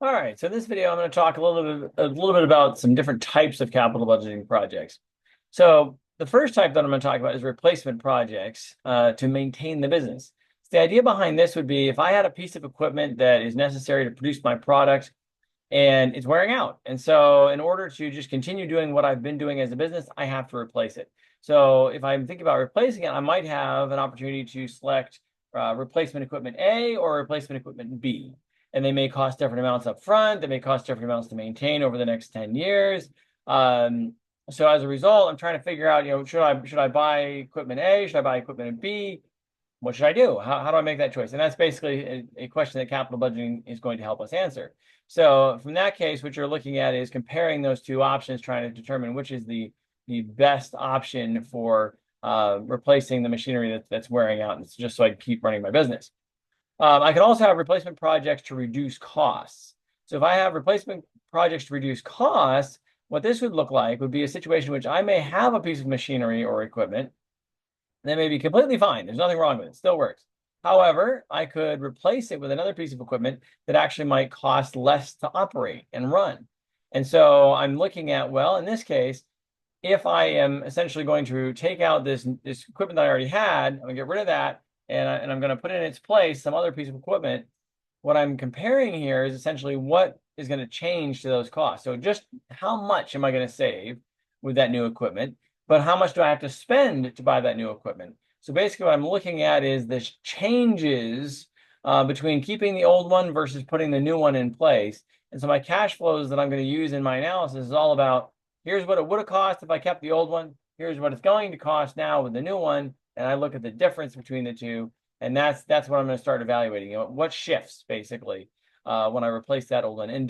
All right, so in this video, I'm going to talk a little bit about some different types of capital budgeting projects. So the first type that I'm going to talk about is replacement projects to maintain the business. So the idea behind this would be if I had a piece of equipment that is necessary to produce my product and it's wearing out. And so in order to just continue doing what I've been doing as a business, I have to replace it. So if I'm thinking about replacing it, I might have an opportunity to select replacement equipment A or replacement equipment B. And they may cost different amounts up front. They may cost different amounts to maintain over the next 10 years. So as a result, I'm trying to figure out, should I buy equipment A? Should I buy equipment B? What should I do? How do I make that choice? And that's basically a question that capital budgeting is going to help us answer. So from that case, what you're looking at is comparing those two options, trying to determine which is the best option for replacing the machinery that's wearing out, and it's just so I can keep running my business. I can also have replacement projects to reduce costs. So if I have replacement projects to reduce costs, what this would look like would be a situation in which I may have a piece of machinery or equipment that may be completely fine. There's nothing wrong with it. It still works. However, I could replace it with another piece of equipment that actually might cost less to operate and run. And so I'm looking at, well, in this case, if I am essentially going to take out this equipment that I already had, I'm going to get rid of that, and I'm going to put in its place some other piece of equipment. What I'm comparing here is essentially what is going to change to those costs. So just how much am I going to save with that new equipment, but how much do I have to spend to buy that new equipment? So basically what I'm looking at is the changes between keeping the old one versus putting the new one in place. And so my cash flows that I'm going to use in my analysis is all about, here's what it would have cost if I kept the old one. Here's what it's going to cost now with the new one. And I look at the difference between the two. And that's what I'm going to start evaluating. What shifts basically when I replace that old one, and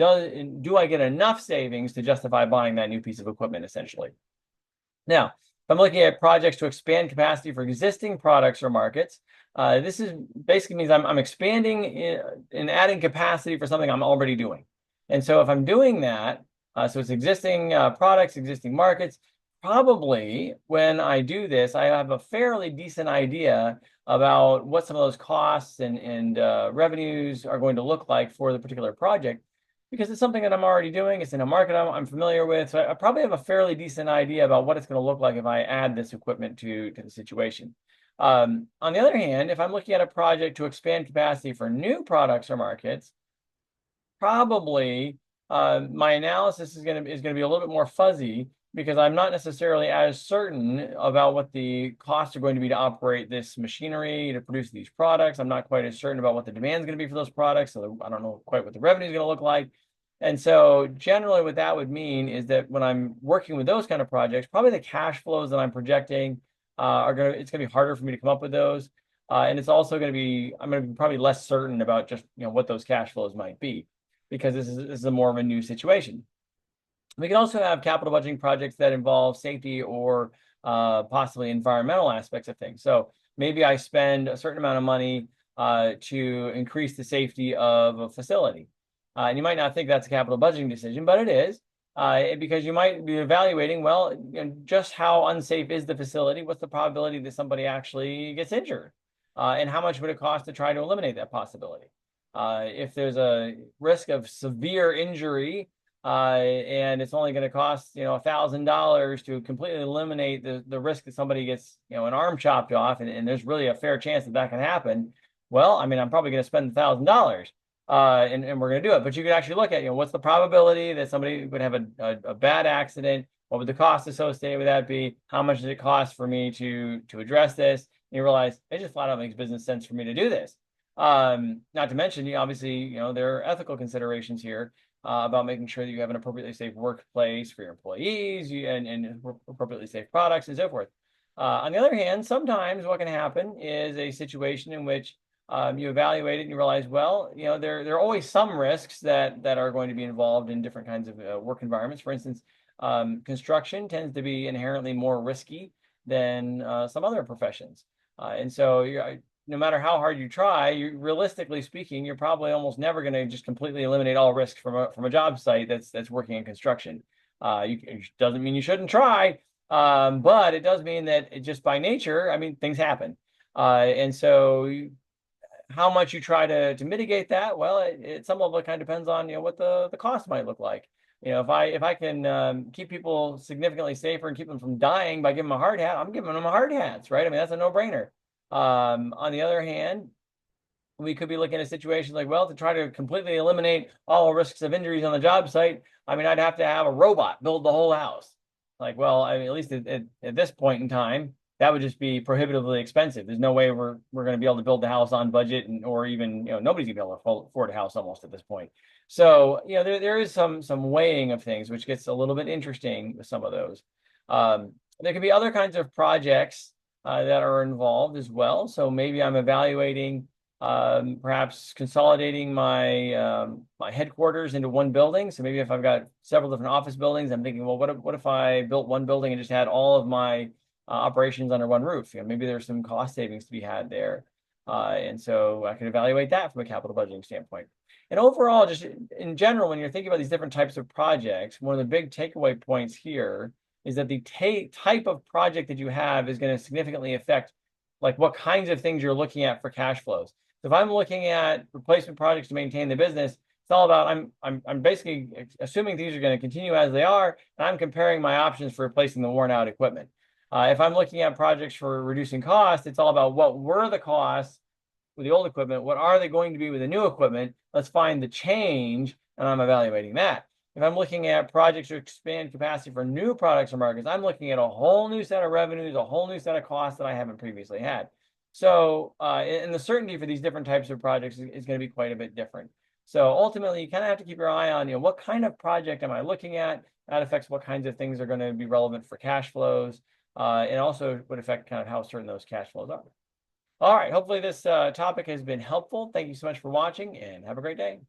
do I get enough savings to justify buying that new piece of equipment essentially? Now, if I'm looking at projects to expand capacity for existing products or markets, this is basically means I'm expanding and adding capacity for something I'm already doing. And so if I'm doing that, so it's existing products, existing markets, probably when I do this, I have a fairly decent idea about what some of those costs and revenues are going to look like for the particular project, because it's something that I'm already doing. It's in a market I'm familiar with. So I probably have a fairly decent idea about what it's going to look like if I add this equipment to the situation. On the other hand, if I'm looking at a project to expand capacity for new products or markets, probably my analysis is going to be a little bit more fuzzy, because I'm not necessarily as certain about what the costs are going to be to operate this machinery to produce these products. I'm not quite as certain about what the demand is going to be for those products. So I don't know quite what the revenue is going to look like. And so generally what that would mean is that when I'm working with those kind of projects, probably the cash flows that I'm projecting it's going to be harder for me to come up with those. And it's also going to be, I'm going to be probably less certain about just, what those cash flows might be, because this is a more of a new situation. We can also have capital budgeting projects that involve safety or possibly environmental aspects of things. So maybe I spend a certain amount of money to increase the safety of a facility. And you might not think that's a capital budgeting decision, but it is, because you might be evaluating, well, just how unsafe is the facility? What's the probability that somebody actually gets injured? And how much would it cost to try to eliminate that possibility? If there's a risk of severe injury, and it's only going to cost $1,000 to completely eliminate the risk that somebody gets an arm chopped off, and there's really a fair chance that can happen. Well, I mean, I'm probably going to spend $1,000, and we're going to do it. But you could actually look at what's the probability that somebody would have a bad accident? What would the cost associated with that be? How much does it cost for me to address this? And you realize it just flat out makes business sense for me to do this. Not to mention, obviously, there are ethical considerations here about making sure that you have an appropriately safe workplace for your employees and appropriately safe products and so forth. On the other hand, sometimes what can happen is a situation in which you evaluate it and you realize, well, there are always some risks that are going to be involved in different kinds of work environments. For instance, construction tends to be inherently more risky than some other professions. And so no matter how hard you try, realistically speaking, you're probably almost never going to just completely eliminate all risks from a job site that's working in construction. It doesn't mean you shouldn't try, but it does mean that just by nature, I mean, things happen. And so how much you try to mitigate that, well, at some level, it kind of depends on, what the cost might look like. If I can keep people significantly safer and keep them from dying by giving them a hard hat, I'm giving them a hard hats, right? I mean, that's a no-brainer. On the other hand, we could be looking at situations like, well, to try to completely eliminate all risks of injuries on the job site, I mean, I'd have to have a robot build the whole house. Like, well, I mean, at least at this point in time, that would just be prohibitively expensive. There's no way we're going to be able to build the house on budget, or even, nobody's gonna be able to afford a house almost at this point. So, there is some weighing of things, which gets a little bit interesting with some of those. There could be other kinds of projects that are involved as well. So maybe I'm evaluating perhaps consolidating my headquarters into one building. So maybe if I've got several different office buildings, I'm thinking, well, what if I built one building and just had all of my operations under one roof? Maybe there's some cost savings to be had there. And so I can evaluate that from a capital budgeting standpoint. And overall, just in general, when you're thinking about these different types of projects, one of the big takeaway points here is that the type of project that you have is going to significantly affect like what kinds of things you're looking at for cash flows. So if I'm looking at replacement projects to maintain the business, it's all about I'm basically assuming things are going to continue as they are, and I'm comparing my options for replacing the worn out equipment. If I'm looking at projects for reducing costs, it's all about what were the costs with the old equipment, what are they going to be with the new equipment? Let's find the change, and I'm evaluating that. If I'm looking at projects to expand capacity for new products or markets, I'm looking at a whole new set of revenues, a whole new set of costs that I haven't previously had. So, and the certainty for these different types of projects is going to be quite a bit different. So ultimately, you kind of have to keep your eye on, what kind of project am I looking at? That affects what kinds of things are going to be relevant for cash flows, and also would affect kind of how certain those cash flows are. All right, hopefully this topic has been helpful. Thank you so much for watching, and have a great day.